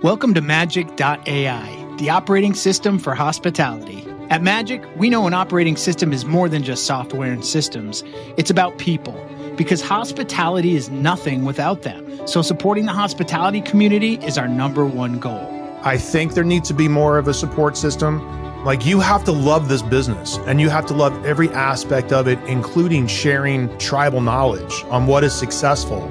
Welcome to Magic.ai, the operating system for hospitality. At Magic, we know an operating system is more than just software and systems. It's about people, because hospitality is nothing without them. So supporting the hospitality community is our number one goal. I think there needs to be more of a support system. Like, you have to love this business and you have to love every aspect of it, including sharing tribal knowledge on what is successful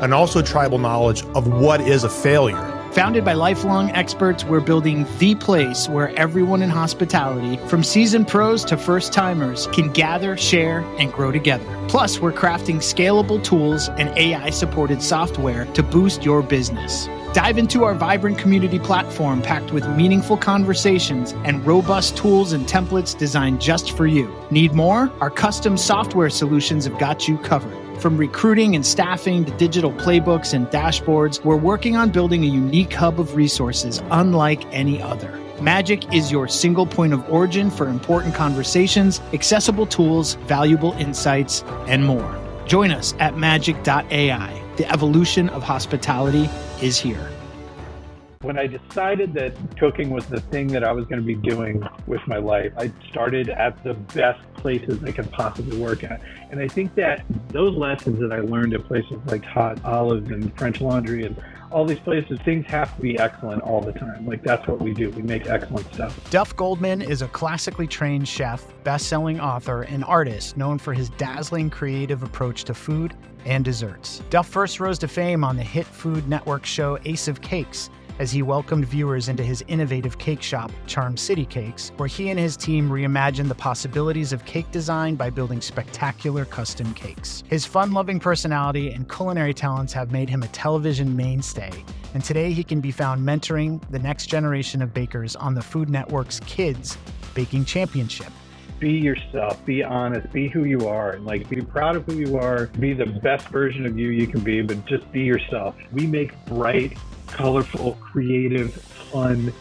and also tribal knowledge of what is a failure. Founded by lifelong experts, we're building the place where everyone in hospitality, from seasoned pros to first-timers, can gather, share, and grow together. Plus, we're crafting scalable tools and AI-supported software to boost your business. Dive into our vibrant community platform packed with meaningful conversations and robust tools and templates designed just for you. Need more? Our custom software solutions have got you covered. From recruiting and staffing to digital playbooks and dashboards, we're working on building a unique hub of resources unlike any other. Magic is your single point of origin for important conversations, accessible tools, valuable insights, and more. Join us at magic.ai. The evolution of hospitality is here. When I decided that cooking was the thing that I was going to be doing with my life, I started at the best places I could possibly work at. And I think that those lessons that I learned at places like Hot Olives and French Laundry and all these places, things have to be excellent all the time. Like, that's what we do. We make excellent stuff. Duff Goldman is a classically trained chef, best-selling author, and artist known for his dazzling creative approach to food and desserts. Duff first rose to fame on the hit Food Network show Ace of Cakes, as he welcomed viewers into his innovative cake shop, Charm City Cakes, where he and his team reimagined the possibilities of cake design by building spectacular custom cakes. His fun-loving personality and culinary talents have made him a television mainstay, and today he can be found mentoring the next generation of bakers on the Food Network's Kids Baking Championship. Be yourself, be honest, be who you are, and like, be proud of who you are, be the best version of you can be, but just be yourself. We make bright, colorful, creative, fun,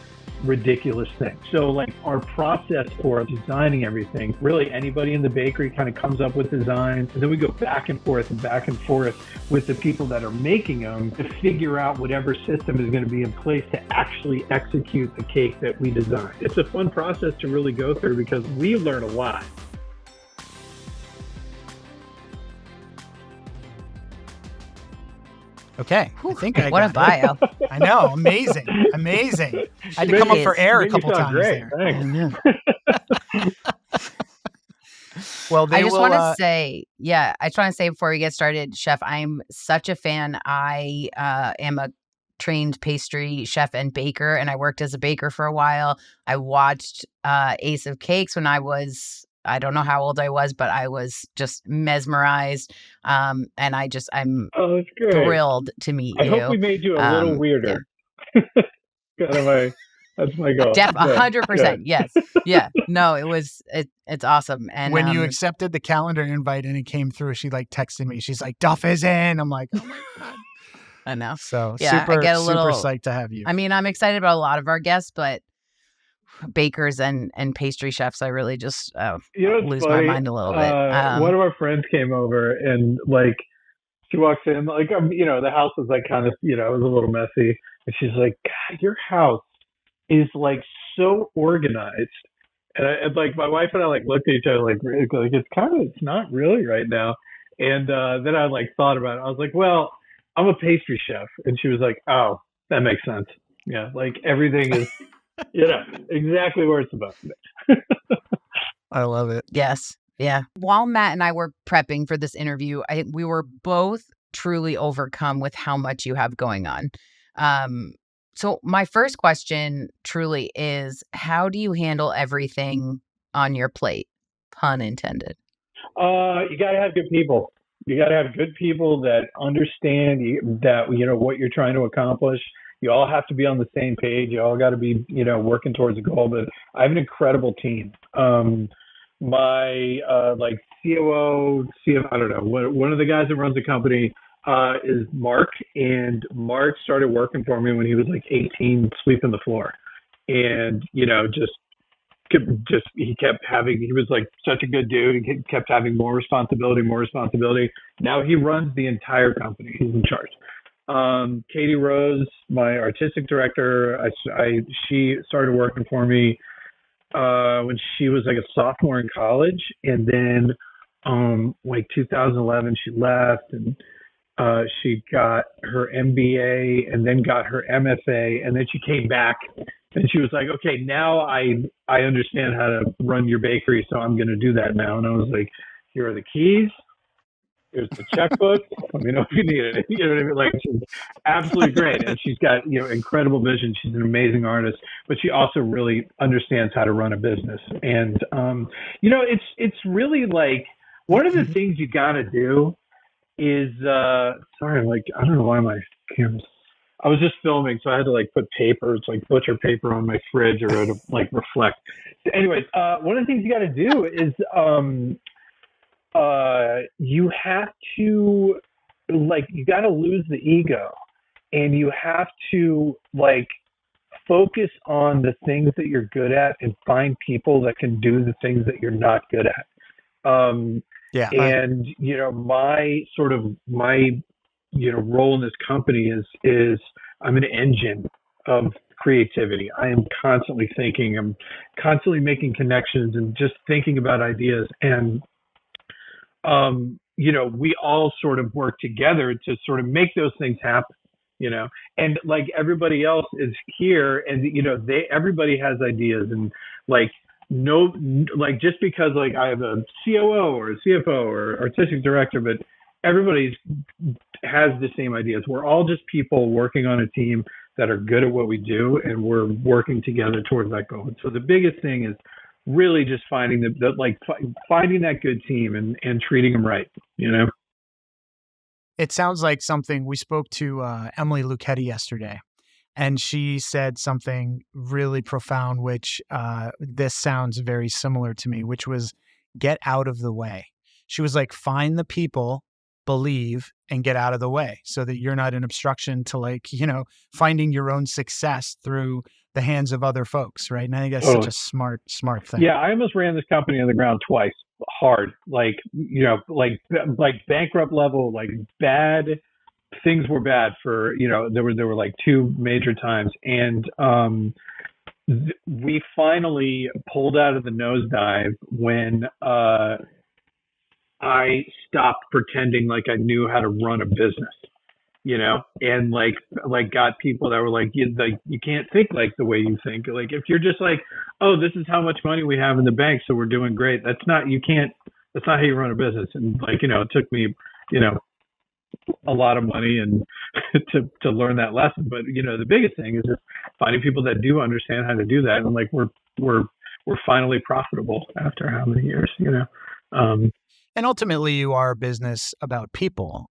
ridiculous things. So like, our process for designing everything, really anybody in the bakery kind of comes up with designs, and then we go back and forth with the people that are making them to figure out whatever system is going to be in place to actually execute the cake that we designed. It's a fun process to really go through because we learn a lot. Okay, I think I what got a bio. it. I know, amazing. I had to come up for air a couple times great. there. Well, I just want to say, I just want to say before we get started, Chef, I'm such a fan. I am a trained pastry chef and baker, and I worked as a baker for a while. I watched Ace of Cakes when I don't know how old I was, but I was just mesmerized. And I'm thrilled to meet you. I hope we made you a little weirder. Yeah. That's my goal. 100%. Yes. Yeah. No, it's awesome. And when you accepted the calendar invite and it came through, she like texted me. She's like, Duff is in. I'm like, oh my God. I know. So yeah, super, I get a little psyched to have you. I mean, I'm excited about a lot of our guests, but bakers and pastry chefs, I really just lose my mind a little bit. One of our friends came over and like, she walks in, like, the house was like kind of, it was a little messy. And she's like, God, your house is like so organized. And like my wife and I like looked at each other like it's not really right now. And then I like thought about it. I was like, well, I'm a pastry chef. And she was like, oh, that makes sense. Yeah, like everything is exactly where it's supposed to be. I love it. Yes. Yeah. While Matt and I were prepping for this interview, we were both truly overcome with how much you have going on. So my first question truly is, how do you handle everything on your plate? Pun intended. You got to have good people. You got to have good people that understand that, what you're trying to accomplish. You all have to be on the same page. You all got to be, working towards a goal. But I have an incredible team. My COO, I don't know, one of the guys that runs the company is Mark, and Mark started working for me when he was like 18, sweeping the floor, and he was like such a good dude. He kept having more responsibility. Now he runs the entire company. He's in charge. Katie Rose, my artistic director, she started working for me when she was like a sophomore in college, and then like 2011 she left, and she got her MBA and then got her MFA, and then she came back and she was like, okay, now I understand how to run your bakery, so I'm going to do that now. And I was like, here are the keys. Here's the checkbook. Let me know if you need it. You know what I mean? Like, she's absolutely great, and she's got incredible vision. She's an amazing artist, but she also really understands how to run a business. And it's really like one of the things you got to do is sorry, like I don't know why my camera's. I was just filming, so I had to like put paper, it's like butcher paper on my fridge, or to like reflect. Anyways, one of the things you got to do is you have to you got to lose the ego, and you have to like focus on the things that you're good at and find people that can do the things that you're not good at. Yeah. And my role in this company is I'm an engine of creativity. I am constantly thinking, I'm constantly making connections and just thinking about ideas. And we all sort of work together to sort of make those things happen, and like everybody else is here, and everybody has ideas, and just because like I have a COO or a CFO or artistic director, but everybody has the same ideas. We're all just people working on a team that are good at what we do, and we're working together towards that goal. And so the biggest thing is really just finding finding that good team and treating them right. It sounds like something we spoke to Emily Lucchetti yesterday, and she said something really profound, which this sounds very similar to me, which was get out of the way. She was like, find the people, believe, and get out of the way so that you're not an obstruction to finding your own success through the hands of other folks, right? And I think that's such a smart thing. Yeah, I almost ran this company on the ground twice, hard, like bankrupt level, like bad things were bad for, there were like two major times, and we finally pulled out of the nosedive when I stopped pretending like I knew how to run a business. And like got people that were like, you can't think like the way you think. Like, if you're just like, oh, this is how much money we have in the bank, so we're doing great. That's not how you run a business. And it took me, a lot of money and to learn that lesson. But, the biggest thing is just finding people that do understand how to do that. And like, we're finally profitable after how many years, And ultimately, you are a business about people,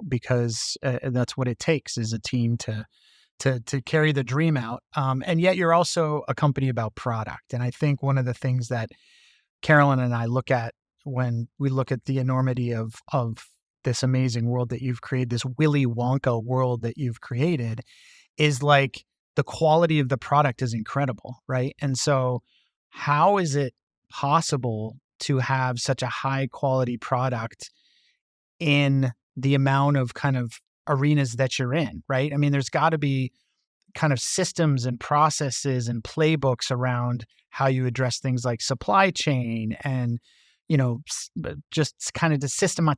because that's what it takes is a team to carry the dream out. And yet you're also a company about product. And I think one of the things that Carolyn and I look at when we look at the enormity of this amazing world that you've created, this Willy Wonka world that you've created, is like the quality of the product is incredible, right? And so how is it possible to have such a high quality product in the amount of kind of arenas that you're in, right? I mean, there's got to be kind of systems and processes and playbooks around how you address things like supply chain and, just kind of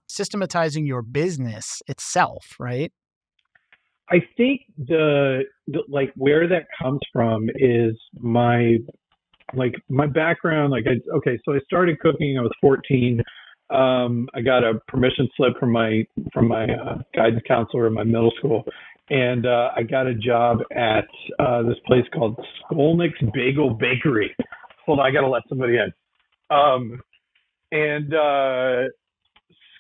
systematizing your business itself, right? I think the where that comes from is my background. So I started cooking. I was 14. I got a permission slip from my guidance counselor in my middle school, and I got a job at this place called Skolnick's Bagel Bakery. Hold on, I gotta let somebody in. And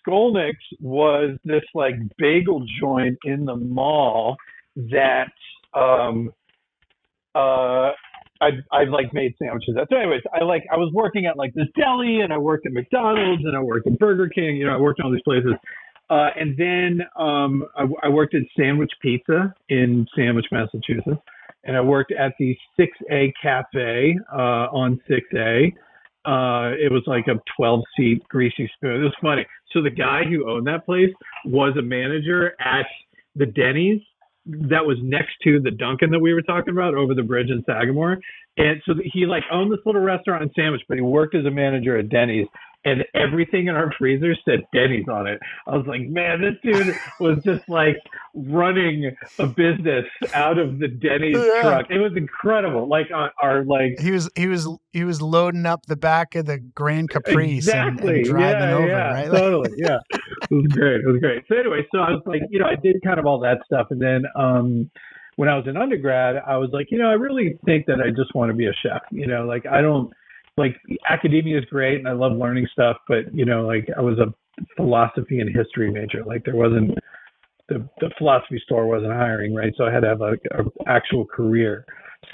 Skolnick's was this like bagel joint in the mall that I like made sandwiches at. So anyways, I was working at like this deli, and I worked at McDonald's, and I worked at Burger King, I worked in all these places. And then I worked at Sandwich Pizza in Sandwich, Massachusetts. And I worked at the 6A Cafe on 6A. It was like a 12-seat greasy spoon. It was funny. So the guy who owned that place was a manager at the Denny's that was next to the Dunkin' that we were talking about over the bridge in Sagamore. And so he like owned this little restaurant and sandwich, but he worked as a manager at Denny's, and everything in our freezer said Denny's on it. I was like, man, this dude was just like running a business out of the Denny's truck. It was incredible. Like our like he was loading up the back of the Grand Caprice and driving over, right? Totally. Yeah. It was great. So anyway, so I was like, I did kind of all that stuff. And then when I was in undergrad, I was like, I really think that I just want to be a chef. Like I don't, like academia is great and I love learning stuff, but like I was a philosophy and history major. Like there wasn't, the philosophy store wasn't hiring, right? So I had to have an actual career.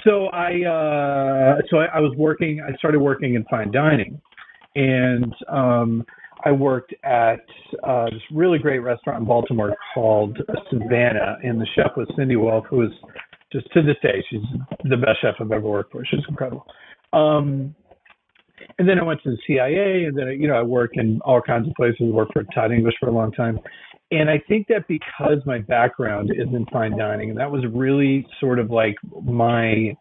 So I started working in fine dining, and I worked at this really great restaurant in Baltimore called Savannah, and the chef was Cindy Wolf, who is just to this day, she's the best chef I've ever worked for. She's incredible. And then I went to the CIA, and then I worked in all kinds of places. I worked for Todd English for a long time. And I think that because my background is in fine dining, and that was really sort of like when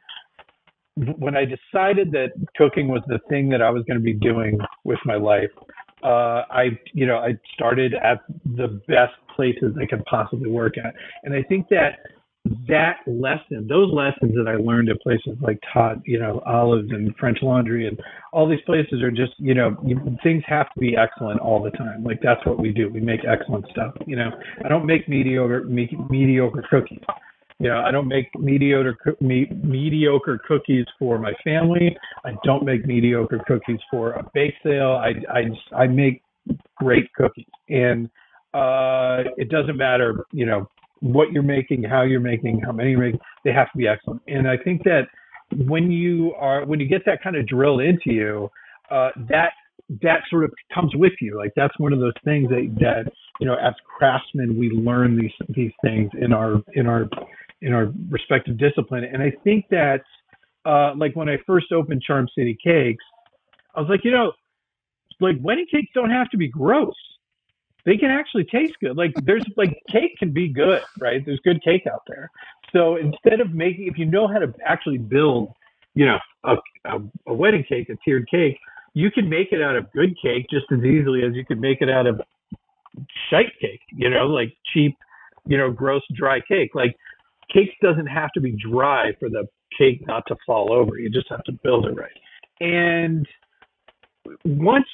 I decided that cooking was the thing that I was going to be doing with my life, I started at the best places I could possibly work at. And I think those lessons that I learned at places like Todd, Olives and French Laundry and all these places are just, things have to be excellent all the time. Like that's what we do. We make excellent stuff. I don't make mediocre cookies. I don't make mediocre cookies for my family. I don't make mediocre cookies for a bake sale. I make great cookies, and it doesn't matter, what you're making, how you're making, how many you're making, they have to be excellent. And I think that when you get that kind of drilled into you, that sort of comes with you. Like that's one of those things that as craftsmen, we learn these things in our respective discipline. And I think that like when I first opened Charm City Cakes, I was like, like wedding cakes don't have to be gross. They can actually taste good. Like there's like cake can be good, right? There's good cake out there. So instead of if you know how to actually build, a wedding cake, a tiered cake, you can make it out of good cake just as easily as you could make it out of shite cake, like cheap, gross dry cake. Like cake doesn't have to be dry for the cake not to fall over. You just have to build it right. And once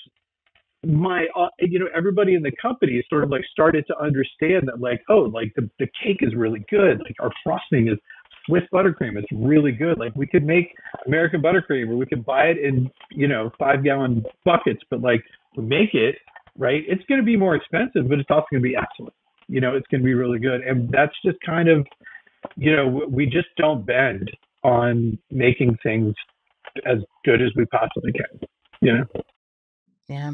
everybody in the company sort of like started to understand that like, oh, like the cake is really good. Like our frosting is Swiss buttercream. It's really good. Like we could make American buttercream, or we could buy it in, 5-gallon buckets, but like we make it, right? It's going to be more expensive, but it's also going to be excellent. It's going to be really good. And that's just kind of, we just don't bend on making things as good as we possibly can, Yeah.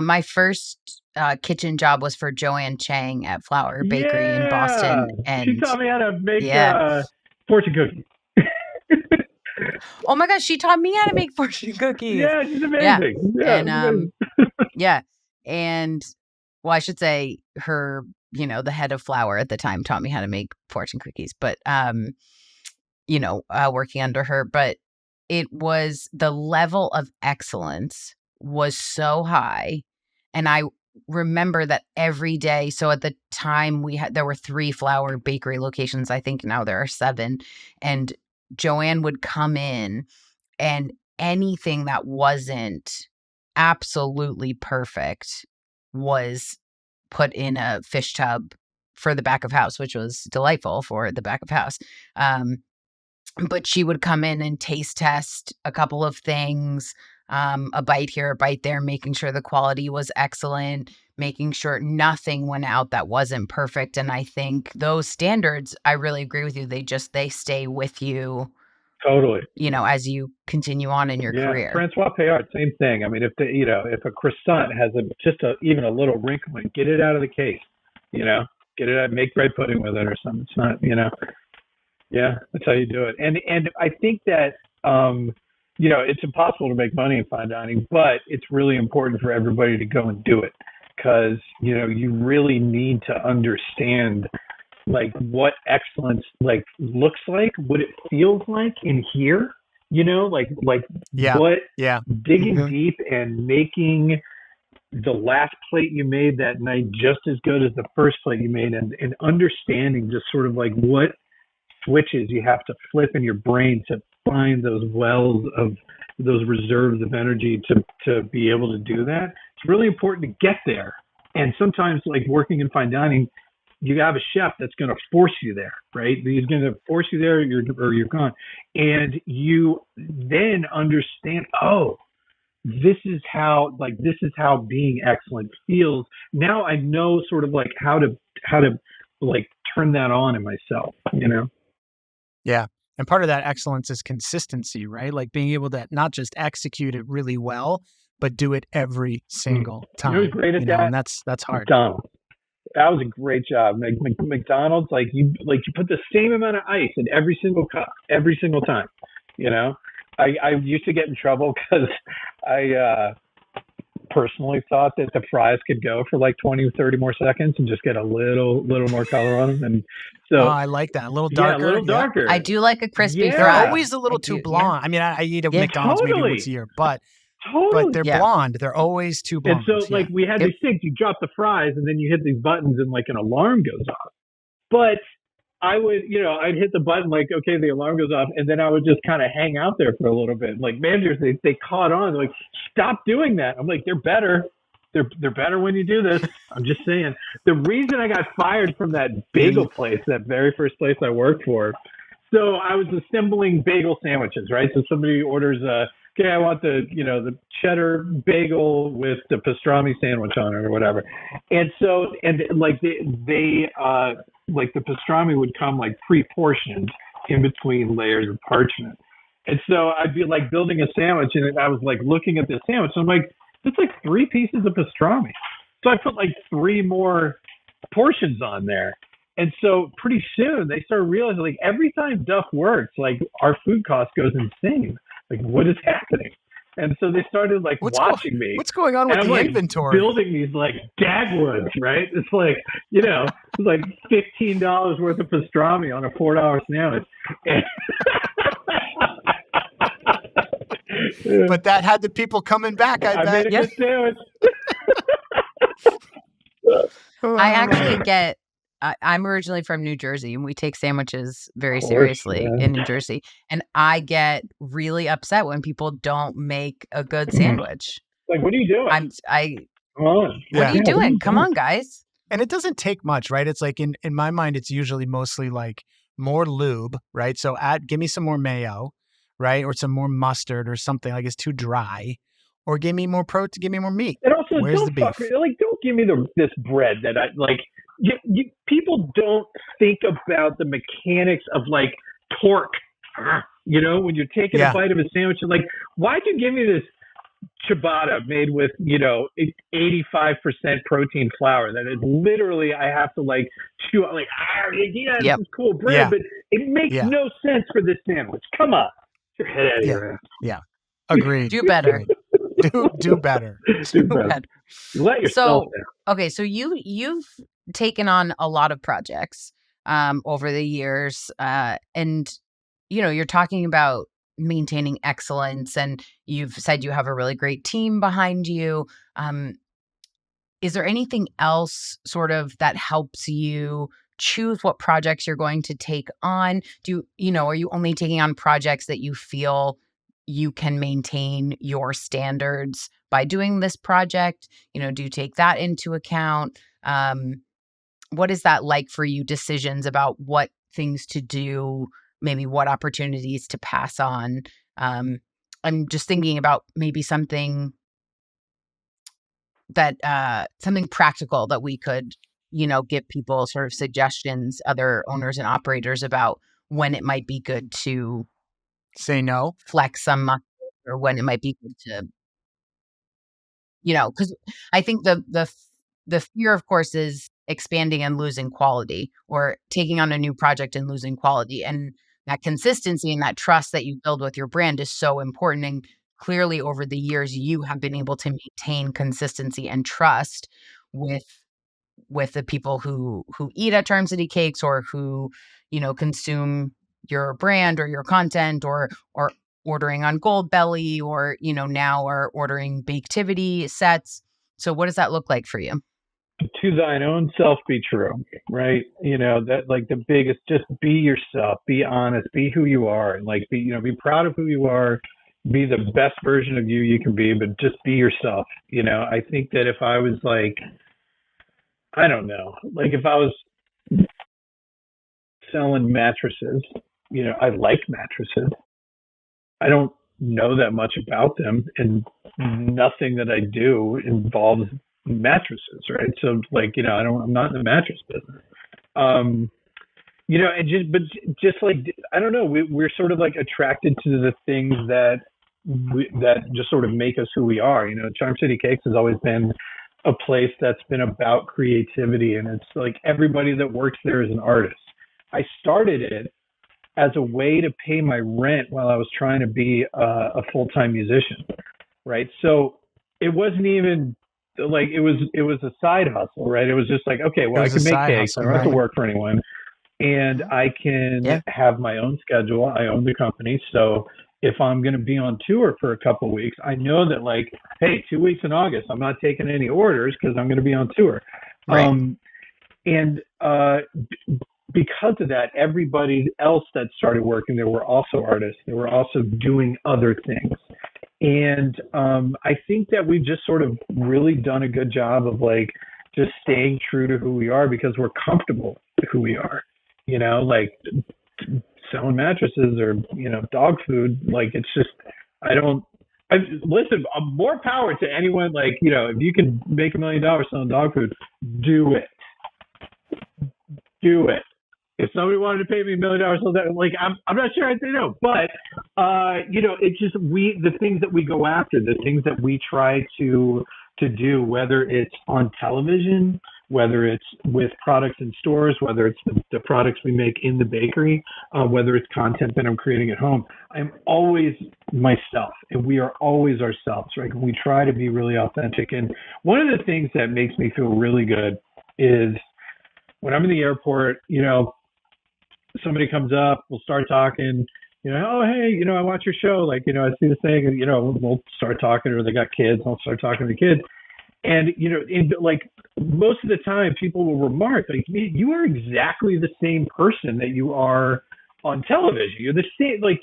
My first kitchen job was for Joanne Chang at Flower Bakery in Boston. And she taught me how to make fortune cookies. Oh my gosh, she taught me how to make fortune cookies. Yeah, she's amazing. Yeah. And and well, I should say her, the head of Flower at the time taught me how to make fortune cookies, but working under her, but it was the level of excellence was so high. And I remember that every day. So at the time there were 3 Flower Bakery locations. I think now there are 7. And Joanne would come in, and anything that wasn't absolutely perfect was put in a fish tub for the back of house, which was delightful for the back of house. But she would come in and taste test a couple of things, a bite here, a bite there, making sure the quality was excellent, making sure nothing went out that wasn't perfect. And I think those standards, I really agree with you. They stay with you. Totally. As you continue on in your career. Francois Payard, same thing. I mean, if a croissant has even a little wrinkle, get it out of the case, get it out, make bread pudding with it or something. It's not, yeah, that's how you do it. And I think that, it's impossible to make money in fine dining, but it's really important for everybody to go and do it, because, you really need to understand like what excellence like looks like, what it feels like in here, like Yeah. what Yeah. digging deep and making the last plate you made that night just as good as the first plate you made, and understanding just sort of like what switches you have to flip in your brain to find those wells of those reserves of energy to be able to do that. It's really important to get there. And sometimes, like working in fine dining, you have a chef that's going to force you there, right? He's going to force you there, or you're gone. And you then understand, oh, this is how being excellent feels. Now I know sort of like how to like turn that on in myself, Yeah. And part of that excellence is consistency, right? Like being able to not just execute it really well, but do it every single time. You know who's great at that? And that's hard. McDonald's. That was a great job. McDonald's, like you put the same amount of ice in every single cup, every single time. I used to get in trouble because I personally thought that the fries could go for like 20 or 30 more seconds and just get a little more color on them. And so I like that. A little darker. Yeah, a little darker. I do like a crispy Yeah. fry. They're always a little too blonde. I mean, I eat a McDonald's maybe totally. once a year, but they're Yeah. blonde. They're always too blonde. And so like we had these things, you drop the fries and then you hit these buttons and like an alarm goes off. But I would, I'd hit the button like, okay, the alarm goes off, and then I would just kind of hang out there for a little bit. Like managers, they caught on. They're like, stop doing that. I'm like, they're better. They're better when you do this. I'm just saying. The reason I got fired from that bagel place, that very first place I worked for, so I was assembling bagel sandwiches, right? So somebody orders okay, I want the cheddar bagel with the pastrami sandwich on it or whatever. And so, like they like the pastrami would come like pre-portioned in between layers of parchment. And so I'd be like building a sandwich, and I was like looking at the sandwich. And I'm like, it's like 3 pieces of pastrami. So I put like 3 more portions on there. And so pretty soon they started realizing, like, every time Duff works, like our food cost goes insane. Like, what is happening? And so they started like watching me. What's going on with the inventory? Building these like Dagwoods, right? It's like, it's like $15 worth of pastrami on a $4 sandwich. But that had the people coming back, I bet. made a good sandwich. I actually get, I'm originally from New Jersey, and we take sandwiches very seriously in New Jersey. And I get really upset when people don't make a good sandwich. Like, what are you doing? What are you doing? Come on, guys. And it doesn't take much, right? It's like in my mind, it's usually mostly like more lube, right? So give me some more mayo, right? Or some more mustard or something like it's too dry. Or give me more protein, give me more meat. And also, where's the beef? Don't give me this bread that I like. People don't think about the mechanics of like torque. When you're taking a bite of a sandwich, and like, why'd you give me this ciabatta made with 85% protein flour that is literally I have to like chew like this is cool bread, but it makes no sense for this sandwich. Come on, get your head out of here. Yeah, agreed. Do better. do better. Do better. Let yourself down. Okay, so you've taken on a lot of projects over the years, and you're talking about maintaining excellence, and you've said you have a really great team behind you. Is there anything else sort of that helps you choose what projects you're going to take on? Are you only taking on projects that you feel you can maintain your standards by doing this project? Do you take that into account? What is that like for you? Decisions about what things to do, maybe what opportunities to pass on. I'm just thinking about maybe something practical that we could, give people sort of suggestions, other owners and operators, about when it might be good to say no, flex some muscle, or when it might be good to, because I think the fear, of course, is expanding and losing quality, or taking on a new project and losing quality. And that consistency and that trust that you build with your brand is so important. And clearly over the years, you have been able to maintain consistency and trust with with the people who eat at Charm City Cakes or who, consume your brand or your content or ordering on Goldbelly or, now are ordering Baketivity sets. So what does that look like for you? To thine own self be true, right? That like the biggest, just be yourself, be honest, be who you are, and like be proud of who you are, be the best version of you can be, but just be yourself. I think that if I was like, I don't know, like if I was selling mattresses, I like mattresses. I don't know that much about them, and nothing that I do involves mattresses, right? So like, I'm not in the mattress business. And just like, I don't know, we're sort of like attracted to the things that just sort of make us who we are. Charm City Cakes has always been a place that's been about creativity, and it's like everybody that works there is an artist. I started it as a way to pay my rent while I was trying to be a full-time musician, right? So it wasn't even like it was a side hustle, right? It was just like, okay, well, I can make cakes. I don't have to work for anyone, and I can have my own schedule. I own the company, so if I'm going to be on tour for a couple of weeks, I know that like, hey, 2 weeks in August, I'm not taking any orders because I'm going to be on tour. Right. Because of that, everybody else that started working there were also artists. They were also doing other things. And I think that we've just sort of really done a good job of like just staying true to who we are because we're comfortable with who we are. Like selling mattresses or, dog food. Like it's just, listen, more power to anyone. Like, if you can make $1 million selling dog food, do it. Do it. If somebody wanted to pay me $1 million, like I'm not sure I'd say no, but it's just the things that we go after, the things that we try to do, whether it's on television, whether it's with products in stores, whether it's the products we make in the bakery, whether it's content that I'm creating at home. I'm always myself, and we are always ourselves, right? We try to be really authentic. And one of the things that makes me feel really good is when I'm in the airport, somebody comes up, we'll start talking, oh, hey, I watch your show. Like, I see this thing, and, we'll start talking, or they got kids, I'll start talking to the kids. And, like most of the time people will remark, like, you are exactly the same person that you are on television. You're the same, like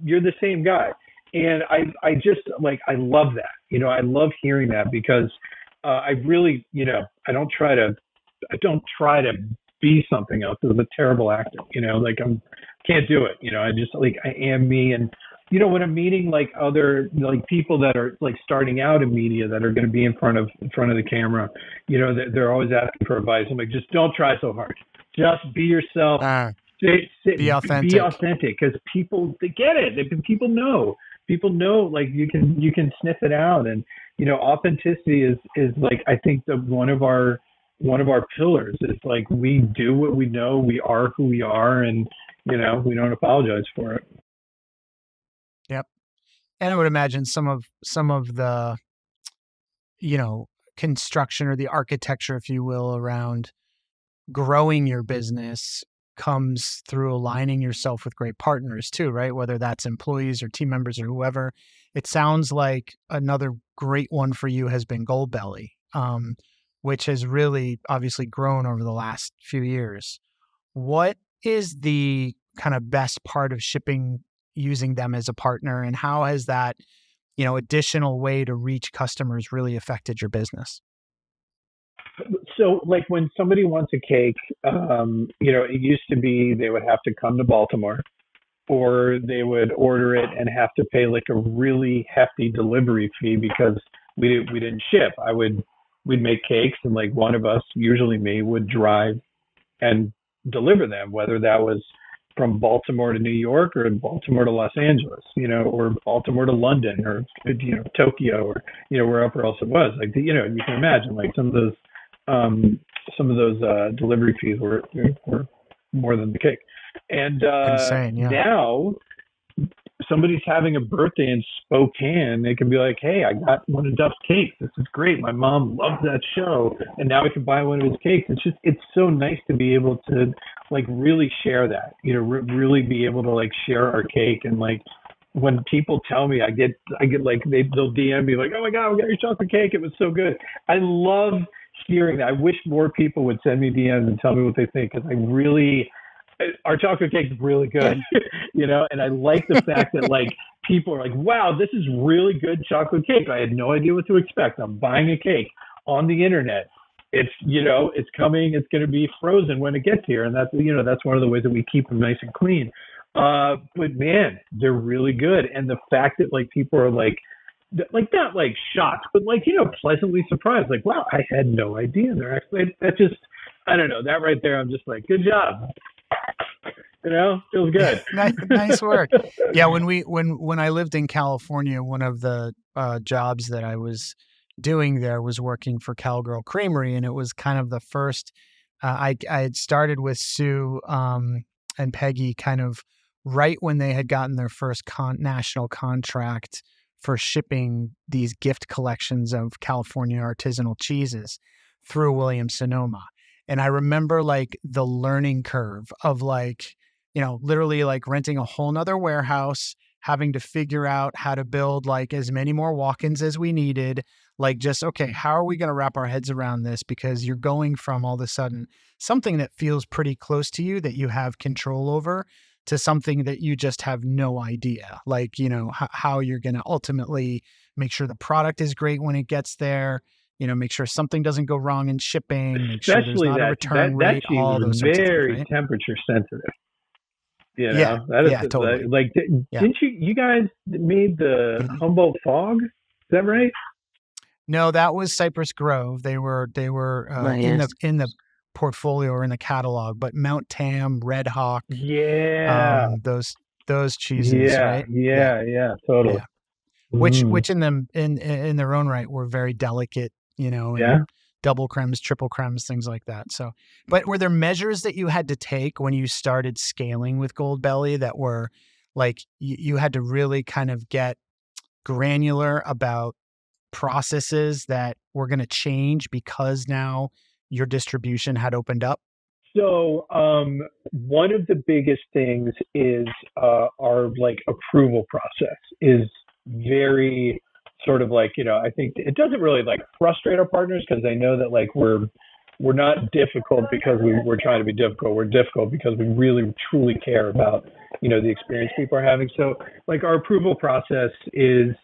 you're the same guy. And I just like, I love that. I love hearing that because I really, I don't try to be something else. I'm a terrible actor, like can't do it. I just like, I am me. And, when I'm meeting like other like people that are like starting out in media that are going to be in front of the camera, they're always asking for advice. I'm like, just don't try so hard. Just be yourself. Be authentic. Be authentic because people, they get it. People know, like you can sniff it out. And, authenticity is like, I think one of our pillars is like, we do what we know, we are who we are, and, we don't apologize for it. Yep. And I would imagine some of the, construction or the architecture, if you will, around growing your business comes through aligning yourself with great partners too, right? Whether that's employees or team members or whoever. It sounds like another great one for you has been Goldbelly, which has really obviously grown over the last few years. What is the kind of best part of shipping using them as a partner, and how has that, additional way to reach customers really affected your business? So like when somebody wants a cake, it used to be they would have to come to Baltimore, or they would order it and have to pay like a really hefty delivery fee because we didn't ship. We'd make cakes, and like one of us, usually me, would drive and deliver them, whether that was from Baltimore to New York or Baltimore to Los Angeles, or Baltimore to London or, Tokyo or, wherever else it was. Like, you can imagine like some of those delivery fees were more than the cake. And Insane, yeah. now, somebody's having a birthday in Spokane, they can be like, hey, I got one of Duff's cakes. This is great. My mom loved that show. And now I can buy one of his cakes. It's so nice to be able to like really share that, really be able to like share our cake. And like, when people tell me, I get like, they'll DM me like, oh my God, we got your chocolate cake. It was so good. I love hearing that. I wish more people would send me DMs and tell me what they think. Cause our chocolate cake is really good, and I like the fact that like people are like, wow, this is really good chocolate cake. I had no idea what to expect. I'm buying a cake on the internet. It's, it's coming, it's going to be frozen when it gets here. And that's one of the ways that we keep them nice and clean. But man, they're really good. And the fact that like people are like not like shocked, but like, pleasantly surprised, like, wow, I had no idea. They're actually, that just, I don't know, that right there. I'm just like, good job. Feels good. Nice work. Yeah, when I lived in California, one of the jobs that I was doing there was working for Cowgirl Creamery, and it was kind of the first. I had started with Sue and Peggy kind of right when they had gotten their first national contract for shipping these gift collections of California artisanal cheeses through Williams-Sonoma. And I remember like the learning curve of like, literally like renting a whole nother warehouse, having to figure out how to build like as many more walk-ins as we needed. Like just, okay, how are we going to wrap our heads around this? Because you're going from all of a sudden something that feels pretty close to you that you have control over to something that you just have no idea. Like, how you're going to ultimately make sure the product is great when it gets there. Make sure something doesn't go wrong in shipping, make sure there's not a return rate, all those sorts of things, very right? temperature sensitive. Yeah, that is totally. Like, didn't you guys made the Humboldt Fog? Is that right? No, that was Cypress Grove. They were in the portfolio or in the catalog, but Mount Tam, Red Hawk, those cheeses, right? Yeah, totally. Yeah. Which in them in their own right were very delicate, and double cremes, triple cremes, things like that. So, but were there measures that you had to take when you started scaling with Goldbelly that were like you had to really kind of get granular about processes that were going to change because now your distribution had opened up? So one of the biggest things is our like approval process is very sort of like, I think it doesn't really like frustrate our partners because they know that like we're not difficult because we're trying to be difficult. We're difficult because we really truly care about, the experience people are having. So like our approval process is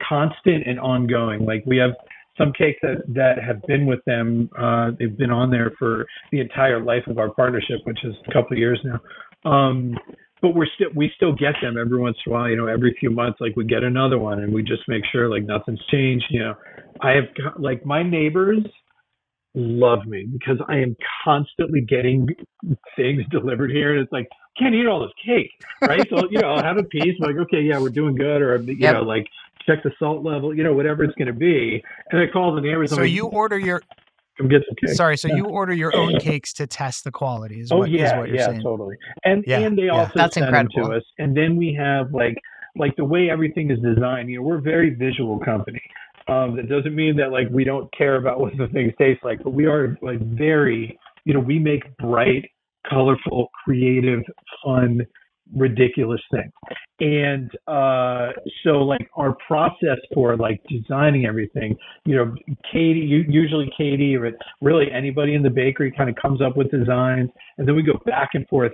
constant and ongoing. Like we have some cakes that have been with them. They've been on there for the entire life of our partnership, which is a couple of years now. But we still get them every once in a while, every few months, like we get another one and we just make sure like nothing's changed. I have like my neighbors love me because I am constantly getting things delivered here. And it's like, can't eat all this cake, right? So, I'll have a piece like, okay, yeah, we're doing good. Or, like check the salt level, whatever it's going to be. And I call the neighbors. So you order your... Come get some cake. Sorry, so you order your own cakes to test the quality is what you're saying. Totally. And they also that's send incredible. them to us. And then we have like the way everything is designed, we're a very visual company. That doesn't mean that like we don't care about what the things taste like, but we are like very, we make bright, colorful, creative, fun, ridiculous things. And so like our process for like designing everything, Katie or really anybody in the bakery kind of comes up with designs, and then we go back and forth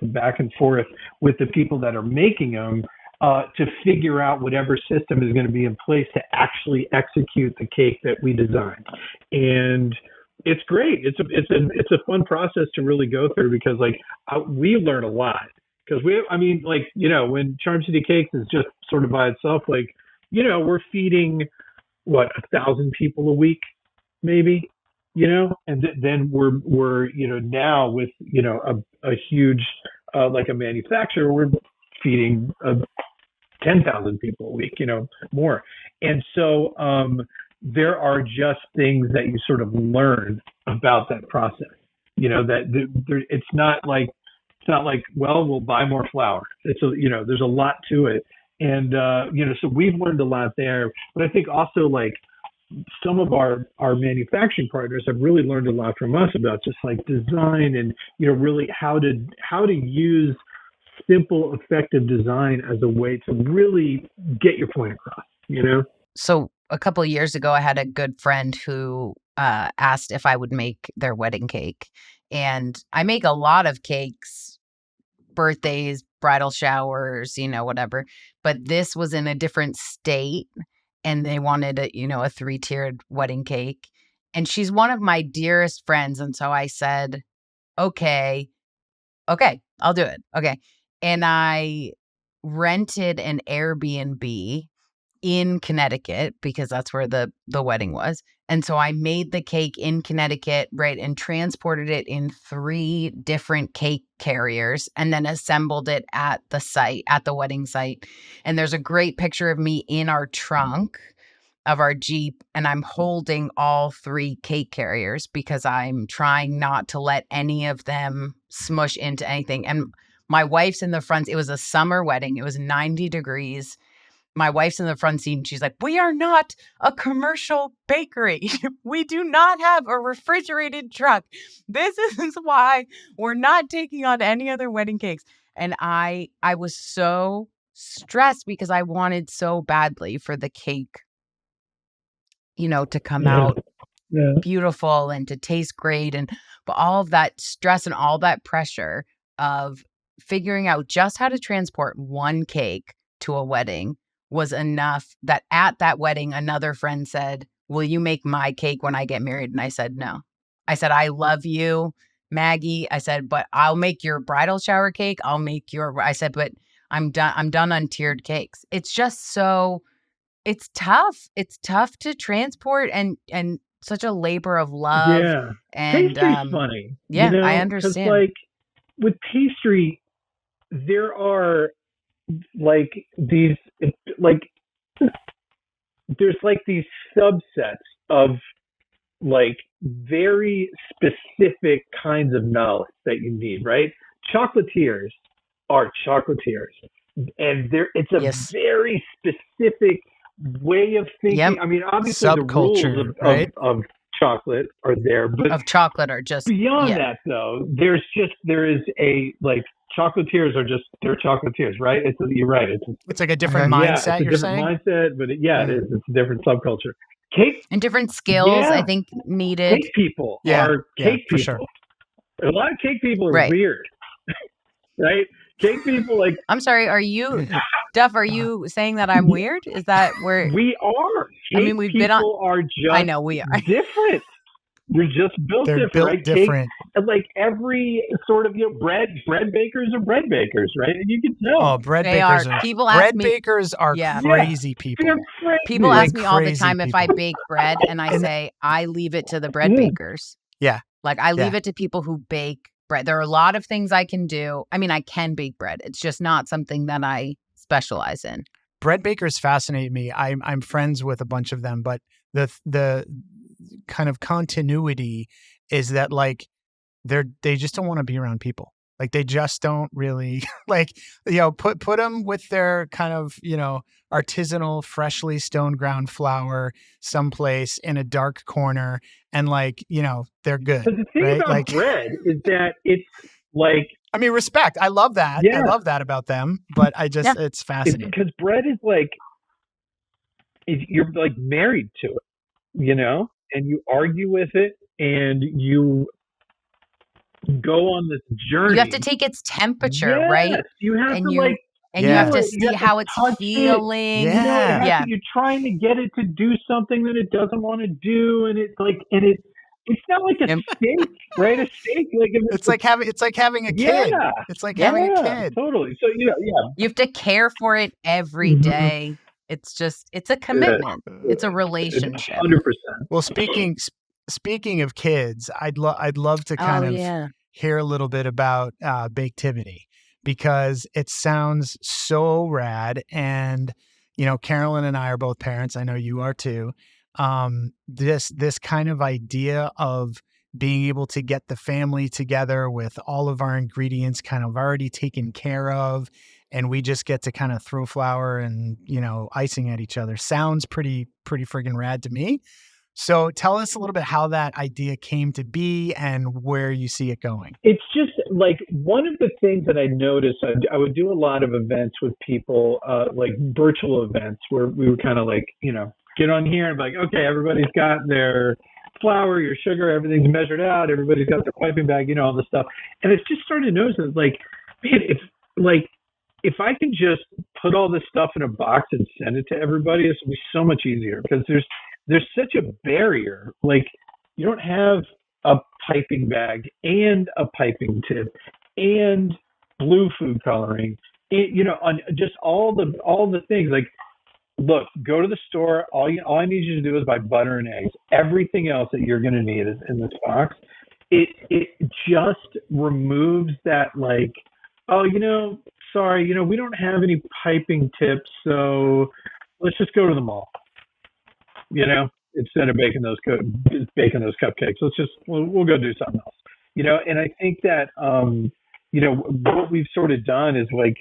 with the people that are making them to figure out whatever system is going to be in place to actually execute the cake that we designed. And it's great. It's a fun process to really go through because like we learn a lot. Because when Charm City Cakes is just sort of by itself, like, we're feeding 1,000 people a week, maybe, and then we're now with a huge like a manufacturer, we're feeding 10,000 people a week, more. And so there are just things that you sort of learn about that process, it's not like, well, we'll buy more flour. There's a lot to it. And, so we've learned a lot there. But I think also like some of our manufacturing partners have really learned a lot from us about just like design and, really how to use simple, effective design as a way to really get your point across. So a couple of years ago, I had a good friend who asked if I would make their wedding cake. And I make a lot of cakes, birthdays, bridal showers, whatever. But this was in a different state and they wanted a 3-tiered wedding cake. And she's one of my dearest friends. And so I said, okay, I'll do it. Okay. And I rented an Airbnb in Connecticut because that's where the wedding was. And so I made the cake in Connecticut, right, and transported it in 3 different cake carriers and then assembled it at the site, at the wedding site. And there's a great picture of me in our trunk of our Jeep, and I'm holding all 3 cake carriers because I'm trying not to let any of them smush into anything. And my wife's in the front. It was a summer wedding. It was 90 degrees. My wife's in the front seat and she's like, we are not a commercial bakery. We do not have a refrigerated truck. This is why we're not taking on any other wedding cakes. And I was so stressed because I wanted so badly for the cake, to come out beautiful and to taste great. But all of that stress and all that pressure of figuring out just how to transport one cake to a wedding was enough that at that wedding, another friend said, will you make my cake when I get married? And I said, no. I said, I love you, Maggie. I said, but I'll make your bridal shower cake. I said, but I'm done on tiered cakes. It's just so, it's tough. It's tough to transport and such a labor of love. Yeah. And pastry's funny. Yeah, I understand. Like with pastry, there are like these, like, there's like these subsets of like very specific kinds of knowledge that you need, right? Chocolatiers are chocolatiers, and it's a very specific way of thinking. Yep. I mean, obviously Subculture, the rules right? of chocolate are there, but of chocolate are just beyond that though, there is a like chocolatiers are just, they're chocolatiers, right? You're right. It's like a different mindset. It's a different mindset, but it is. It's a different subculture. Cake and different skills, I think, needed. Cake people are cake people. Sure. A lot of cake people are weird, right? Cake people, like, I'm sorry, are you, Duff, are you saying that I'm weird? Is that where we are? Cake we've been on. Are just I know we are different. We're just built They're different. built right? different. Cake, like every sort of bread bakers are bread bakers, right? And you can tell. Oh, bread bakers are. People ask me, bakers are crazy people. People ask me all the time if I bake bread, and I say I leave it to the bread bakers. Yeah, like I leave it to people who bake bread. There are a lot of things I can do. I mean, I can bake bread. It's just not something that I specialize in. Bread bakers fascinate me. I'm friends with a bunch of them, but the kind of continuity is that like they just don't want to be around people. Like they just don't really like, put them with their kind of, artisanal, freshly stone ground flour someplace in a dark corner and like, they're good. But the thing about bread is that it's like, I mean, respect. I love that. Yeah. I love that about them, but I just, it's fascinating. Because bread is like, you're like married to it, and you argue with it and you go on this journey. You have to take its temperature, right? You have and to you have to see how it's feeling. Yeah. You're trying to get it to do something that it doesn't want to do, and it's like, it's not like a steak, right? A steak, like it's like having a kid. Yeah. It's like having a kid. Totally. So you have to care for it every day. It's a commitment. It's a relationship. 100%. Well, speaking of kids, I'd love to kind of hear a little bit about Baketivity, because it sounds so rad. And Carolyn and I are both parents. I know you are too. This kind of idea of being able to get the family together with all of our ingredients kind of already taken care of and we just get to kind of throw flour and, icing at each other. Sounds pretty friggin' rad to me. So tell us a little bit how that idea came to be and where you see it going. It's just like one of the things that I noticed, I would do a lot of events with people, like virtual events where we were kind of like, get on here and be like, okay, everybody's got their flour, your sugar, everything's measured out, everybody's got their piping bag, all this stuff. And it's just started to notice that, like, man, if I can just put all this stuff in a box and send it to everybody, this would be so much easier, because there's such a barrier. Like, you don't have a piping bag and a piping tip and blue food coloring, on just all the things. Like, look, go to the store. All I need you to do is buy butter and eggs. Everything else that you're going to need is in this box. It just removes that, like, oh, sorry, we don't have any piping tips, so let's just go to the mall. Instead of baking those cupcakes, we'll go do something else. And I think that what we've sort of done is, like,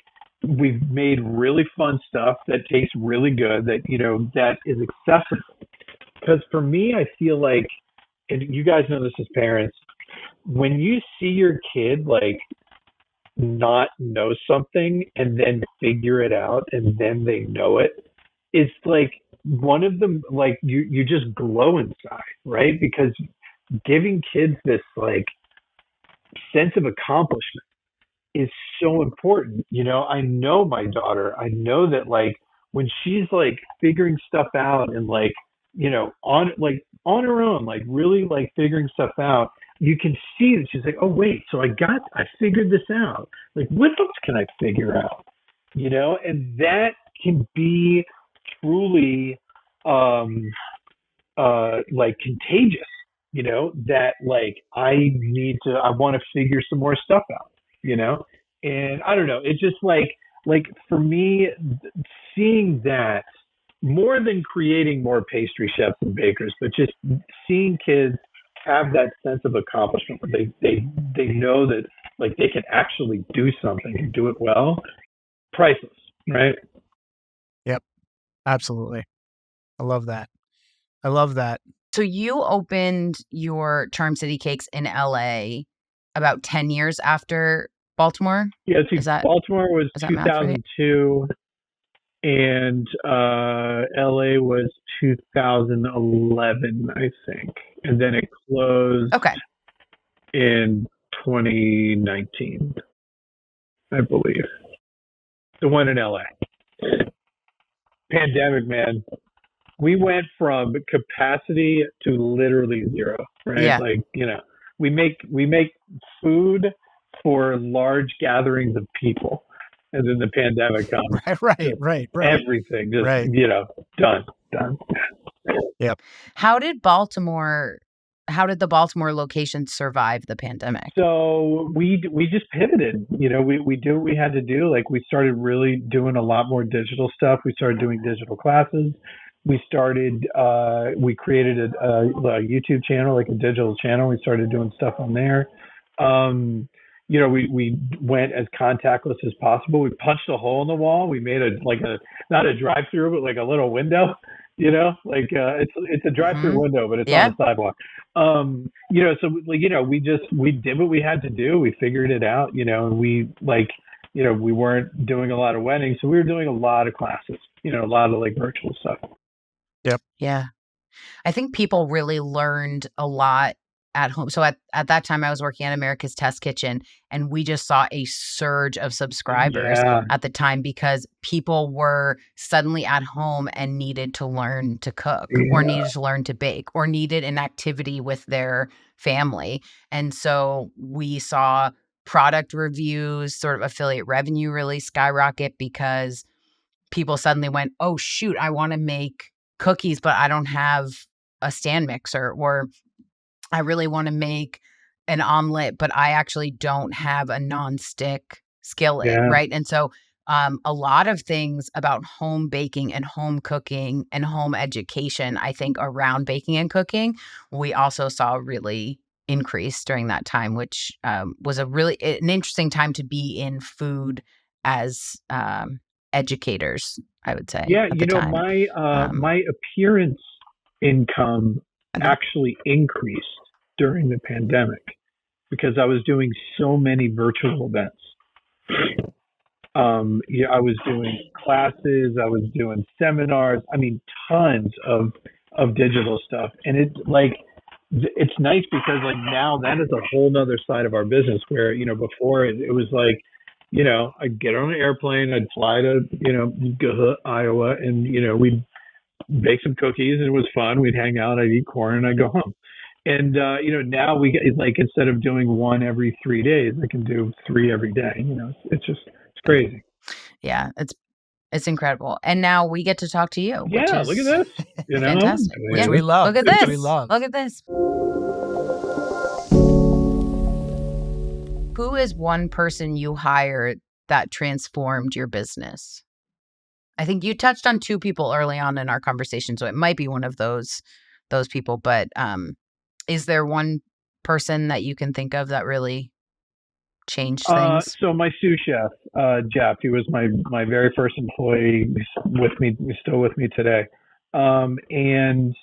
we've made really fun stuff that tastes really good, that that is accessible. Because for me, I feel like, and you guys know this as parents, when you see your kid, like, not know something and then figure it out and then they know it, it's like one of them, like, you just glow inside, right? Because giving kids this, like, sense of accomplishment is so important. I know my daughter, I know that, like, when she's, like, figuring stuff out and, like, on her own, like, really, like, figuring stuff out, you can see that she's like, oh wait, so I figured this out. Like, what else can I figure out? And that can be truly like contagious, that, like, I want to figure some more stuff out, and I don't know, it's just like for me, seeing that, more than creating more pastry chefs and bakers, but just seeing kids have that sense of accomplishment where they know that, like, they can actually do something and do it well, priceless, right? Yep, absolutely. I love that. So you opened your Charm City Cakes in LA about 10 years after Baltimore? Yeah, Baltimore was 2002, and LA was 2011, I think. And then it closed in 2019, I believe. The one in LA. Pandemic, man. We went from capacity to literally zero, right? Yeah. Like, we make food for large gatherings of people, and then the pandemic comes. Right. Everything just, done. Yep. How did the Baltimore location survive the pandemic? So we just pivoted. We do what we had to do. Like, we started really doing a lot more digital stuff. We started doing digital classes. We created a YouTube channel, like a digital channel. We started doing stuff on there. We went as contactless as possible. We punched a hole in the wall. We made not a drive-through, but like a little window. It's a drive-through window, but it's on the sidewalk. We did what we had to do. We figured it out, and we weren't doing a lot of weddings, so we were doing a lot of classes, a lot of, like, virtual stuff. Yep. Yeah. I think people really learned a lot at home. So at that time, I was working at America's Test Kitchen, and we just saw a surge of subscribers at the time because people were suddenly at home and needed to learn to cook or needed to learn to bake or needed an activity with their family. And so we saw product reviews, sort of affiliate revenue really skyrocket because people suddenly went, oh, shoot, I want to make cookies, but I don't have a stand mixer, or I really want to make an omelet, but I actually don't have a nonstick skillet, right? And so a lot of things about home baking and home cooking and home education, I think, around baking and cooking, we also saw really increase during that time, which was an interesting time to be in food as educators, I would say. Yeah, at the time. my appearance income actually increased during the pandemic because I was doing so many virtual events. I was doing classes, I was doing seminars. I mean, tons of digital stuff, and it's nice because like now that is a whole nother side of our business where before it was like I'd get on an airplane, I'd fly to Iowa, and we'd bake some cookies, and it was fun. We'd hang out, I'd eat corn, and I'd go home. And now we get like instead of doing one every 3 days, I can do 3 every day. It's crazy. Yeah, it's incredible. And now we get to talk to you. Which Yeah, is look at this. fantastic. Which we love. Look at this. Which we love. Look at this. Who is one person you hired that transformed your business? I think you touched on 2 people early on in our conversation, so it might be one of those people. But is there one person that you can think of that really changed things? So my sous chef, Jeff, he was my very first employee. He's with me. He's still with me today. And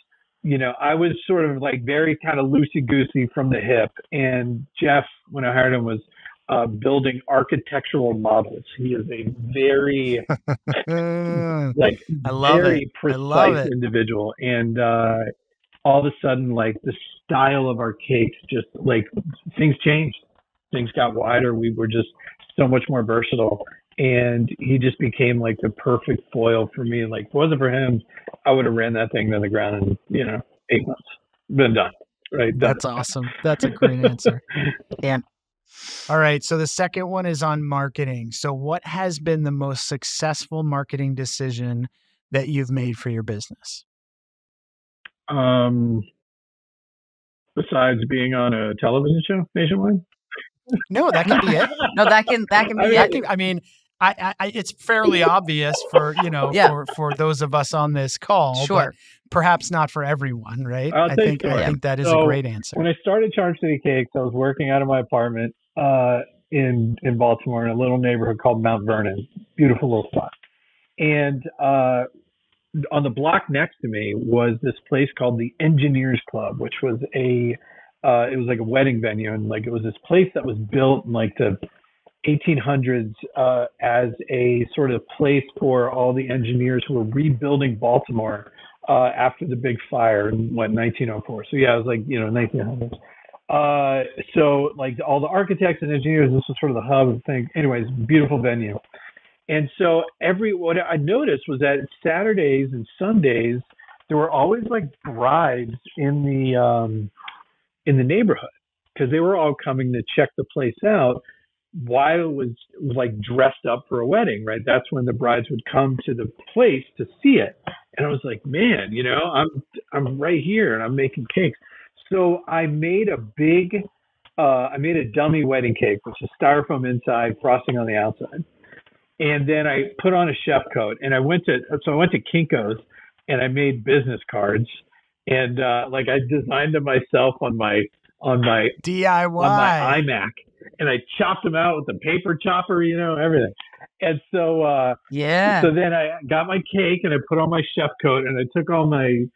I was sort of like very kind of loosey-goosey from the hip. And Jeff, when I hired him, was building architectural models. He is a very precise individual. And all of a sudden, like the style of our cakes, just like things changed. Things got wider. We were just so much more versatile. And he just became like the perfect foil for me. Like, if it wasn't for him, I would have ran that thing to the ground in, 8 months. Been done. Right. Done. That's awesome. That's a great answer. Yeah. All right. So the second one is on marketing. So what has been the most successful marketing decision that you've made for your business? Besides being on a television show nationwide? No, that can be it. No, that can be it. I mean, it's fairly obvious for, for those of us on this call, sure, but perhaps not for everyone, right? I think that is a great answer. When I started Charm City Cakes, I was working out of my apartment in Baltimore in a little neighborhood called Mount Vernon. Beautiful little spot. And on the block next to me was this place called the Engineers Club, which was it was like a wedding venue, and like it was this place that was built in like the 1800s as a sort of place for all the engineers who were rebuilding Baltimore after the big fire in 1904. So yeah, it was like 1900s. So like all the architects and engineers, this was sort of the hub of the thing. Anyways, beautiful venue. And so what I noticed was that Saturdays and Sundays there were always like brides in the neighborhood because they were all coming to check the place out while it was like dressed up for a wedding, right? That's when the brides would come to the place to see it. And I was like, man, I'm right here and I'm making cakes. So I made a dummy wedding cake, which is styrofoam inside, frosting on the outside. And then I put on a chef coat and I went to Kinko's and I made business cards. And I designed them myself on my DIY on my iMac, and I chopped them out with the paper chopper, everything. And so So then I got my cake and I put on my chef coat and I took all my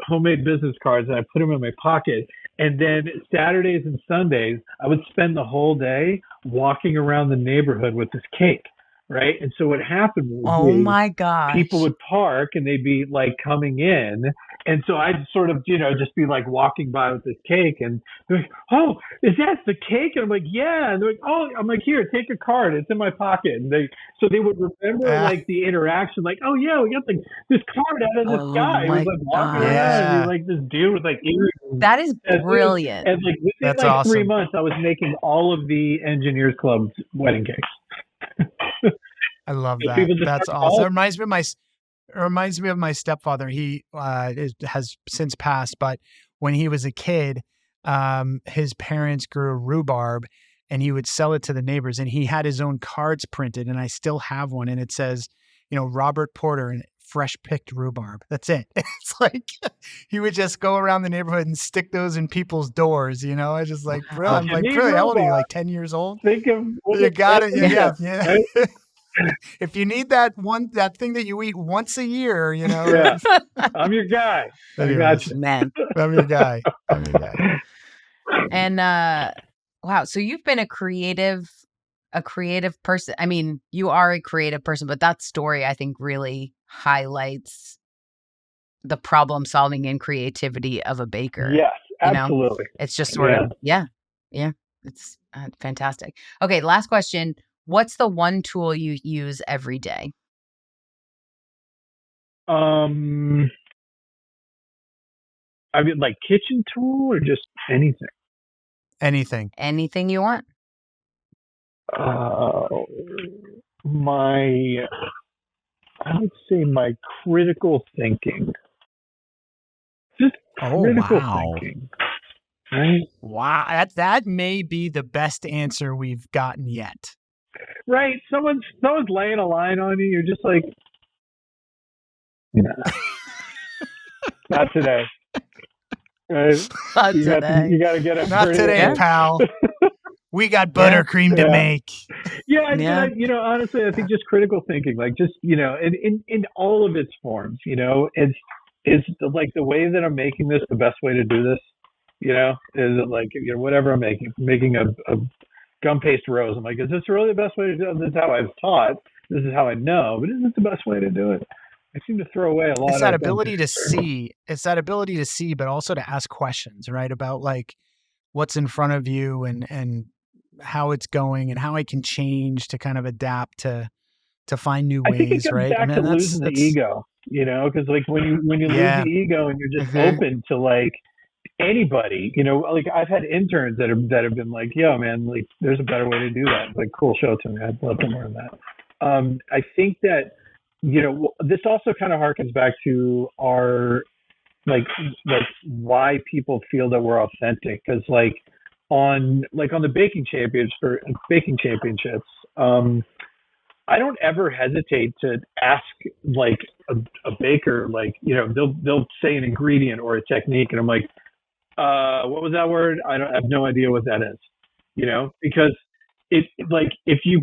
homemade business cards and I put them in my pocket. And then Saturdays and Sundays I would spend the whole day walking around the neighborhood with this cake. Right. And so what happened was, my gosh, people would park and they'd be like coming in. And so I'd sort of, just be like walking by with this cake and they're like, oh, is that the cake? And I'm like, yeah. And they're like, oh, I'm like, here, take a card. It's in my pocket. And they would remember like the interaction, like, oh yeah, we got this card out of this guy. He was like walking around and he's like this dude with like earrings. That is brilliant. And like within like awesome. 3 months, I was making all of the Engineers Club's wedding cakes. I love that. That's awesome. It reminds me of my stepfather. He has since passed, but when he was a kid, his parents grew rhubarb and he would sell it to the neighbors, and he had his own cards printed, and I still have one, and it says, Robert Porter, and fresh picked rhubarb. That's it. It's like he would just go around the neighborhood and stick those in people's doors. I just like, bro, I'm like, really, how old are you? Like 10 years old? Think of You got it. Yeah. Right? If you need that thing that you eat once a year, Yeah. I'm your guy. I got you. Man. I'm your guy. And wow, so you've been a creative person. I mean, you are a creative person, but that story I think really highlights the problem solving and creativity of a baker. Yes, absolutely. It's just sort of it's fantastic. Okay, last question. What's the one tool you use every day? I mean, like kitchen tool or just anything? Anything you want. I would say my critical thinking. Just critical thinking. Right? Wow. That may be the best answer we've gotten yet. Right. Someone's laying a line on you. You're just like, not today. Right? Not today. You got to get it. Not today, pal. We got buttercream to make. Yeah. Honestly, I think just critical thinking, like just, in all of its forms, is like the way that I'm making this the best way to do this, is it like, whatever I'm making a gum paste rose. I'm like, is this really the best way to do it? This is how I've taught. This is how I know, but is this the best way to do it? I seem to throw away a lot. It's that ability to see. It's that ability to see, but also to ask questions, right? About like what's in front of you and how it's going and how I can change to kind of adapt to find new ways, I think it comes right? back to losing the ego, because like when you lose the ego and you're just open to like anybody, like I've had interns that have been like, yo, man, like there's a better way to do that. It's like, cool, show it to me. I'd love to learn that. I think that, this also kind of harkens back to our, like why people feel that we're authentic. Cause like on the baking championships, I don't ever hesitate to ask like a baker, like, they'll say an ingredient or a technique. And I'm like, what was that word? I have no idea what that is, because it like, if you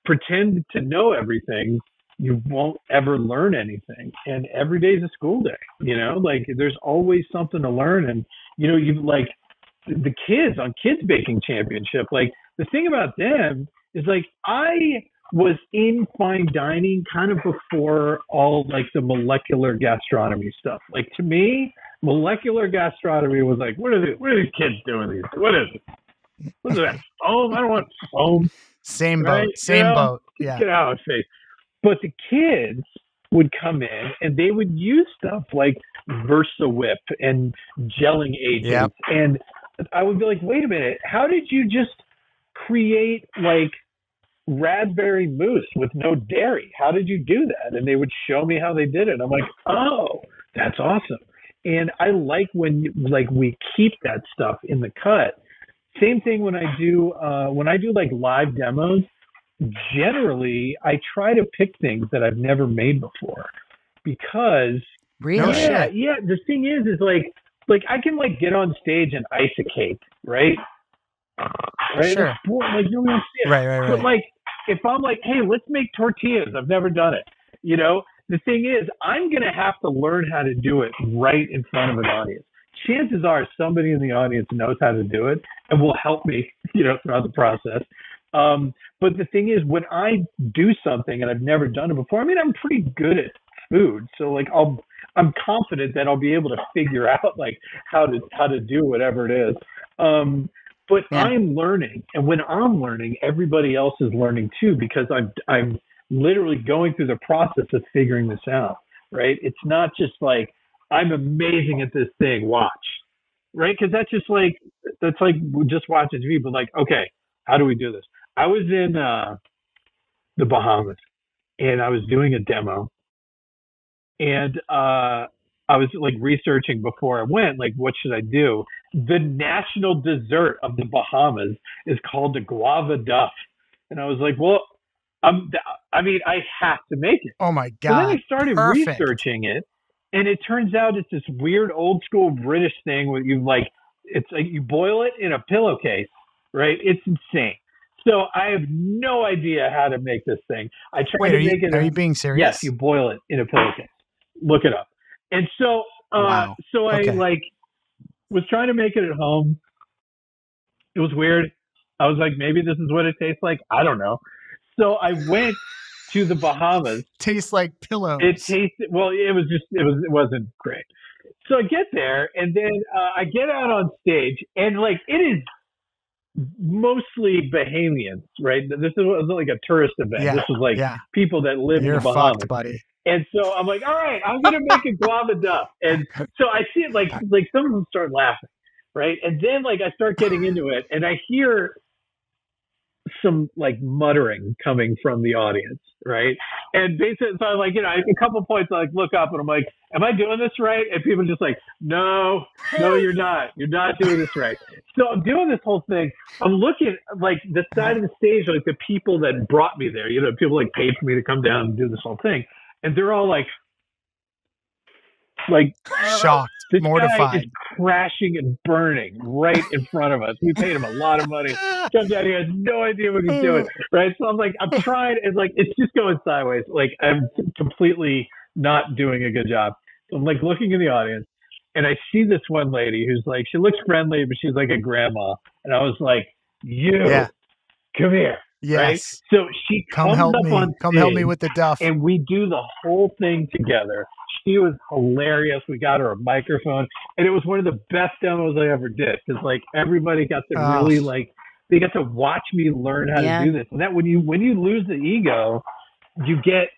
pretend to know everything, you won't ever learn anything. And every day is a school day, like there's always something to learn. And, you like the kids on Kids Baking Championship, like the thing about them is like, I was in fine dining kind of before all like the molecular gastronomy stuff. Like to me, molecular gastronomy was like, what are these kids doing these? What is it? What is that? Foam? I don't want foam. Same right? boat. Yeah. Get out of face. But the kids would come in and they would use stuff like Versa Whip and gelling agents. Yep. And I would be like, wait a minute, how did you just create like raspberry mousse with no dairy? How did you do that? And they would show me how they did it. I'm like, oh, that's awesome. And I like when like we keep that stuff in the cut. Same thing when I do like live demos. Generally, I try to pick things that I've never made before because really, the thing is like I can like get on stage and ice a cake, right? Sure. Like you don't see it. Right. But like if I'm like, hey, let's make tortillas. I've never done it. The thing is, I'm gonna have to learn how to do it right in front of an audience. Chances are somebody in the audience knows how to do it and will help me, throughout the process. But the thing is, when I do something and I've never done it before, I mean, I'm pretty good at food. So like, I'm confident that I'll be able to figure out like how to do whatever it is. But I'm learning. And when I'm learning, everybody else is learning too, because I'm literally going through the process of figuring this out, right? It's not just like, I'm amazing at this thing, watch, right? Because that's like just watching TV, but like, okay, how do we do this? I was in the Bahamas and I was doing a demo and I was like researching before I went, like, what should I do? The national dessert of the Bahamas is called the guava duff. And I was like, well, I mean, I have to make it. Oh my So God. then I started Perfect. researching it, and it turns out it's this weird old school British thing where it's like you boil it in a pillowcase, right? It's insane. So I have no idea how to make this thing. I tried to make it. Are you being serious? Yes, you boil it in a pillowcase. Look it up. And so, Wow. so I Okay. was trying to make it at home. It was weird. I was like, maybe this is what it tastes like. I don't know. So I went to the Bahamas. Tastes like pillows. It tasted, well, it wasn't great. So I get there, and then I get out on stage, and like it is mostly Bahamians, right? This wasn't like a tourist event. Yeah, This was like yeah. people that live You're in the Bahamas. fucked, buddy. And so I'm like, all right, I'm gonna make a guava duff. And so I see it like some of them start laughing, right? And then like I start getting into it, and I hear some like muttering coming from the audience, right? And basically, so I'm like, a couple points I like look up and I'm like, am I doing this right? And people are just like, no, you're not. You're not doing this right. So I'm doing this whole thing. I'm looking like the side of the stage, like the people that brought me there, people like paid for me to come down and do this whole thing. And they're all like shocked, this mortified. guy is crashing and burning right in front of us. We paid him a lot of money. Comes down here, has no idea what he's doing, right? So I'm like, I'm trying, and like it's just going sideways. Like I'm completely not doing a good job. So I'm like looking in the audience, and I see this one lady who's like, she looks friendly, but she's like a grandma, and I was like, come here. Yes. Right? So she comes up on stage, come help me with the duff. and we do the whole thing together. She was hilarious. We got her a microphone, and it was one of the best demos I ever did because like everybody got to really like they got to watch me learn how to do this. And that when you lose the ego, you get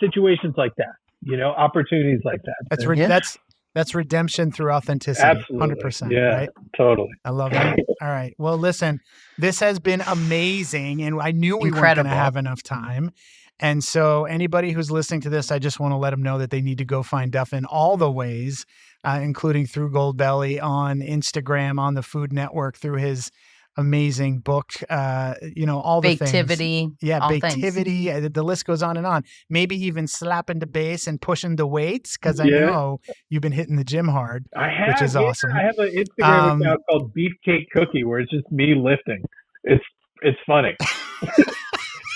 situations like that, opportunities like that. That's redemption through authenticity. Absolutely. 100%. Yeah, right? totally. I love that. All right. Well, listen, this has been amazing, and I knew we weren't going to have enough time. And so anybody who's listening to this, I just want to let them know that they need to go find Duff in all the ways, including through Goldbelly, on Instagram, on the Food Network, through his amazing book, all the Baketivity, things. Yeah, Baketivity. The list goes on and on. Maybe even slapping the bass and pushing the weights, because I know you've been hitting the gym hard, which is awesome. I have an Instagram account called Beefcake Cookie where it's just me lifting. It's funny.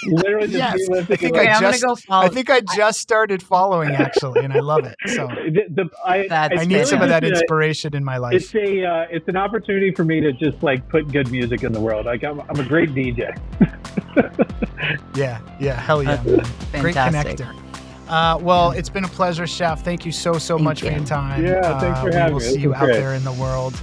Literally just me lifting. I think I just started following actually, and I love it. So I need some of that inspiration in my life. It's an opportunity for me to just like put good music in the world. Like I'm a great DJ. yeah, hell yeah, man. Great connector. Well, it's been a pleasure, Chef. Thank you so much for your time. Yeah, thanks for having me. We'll see you out there in the world.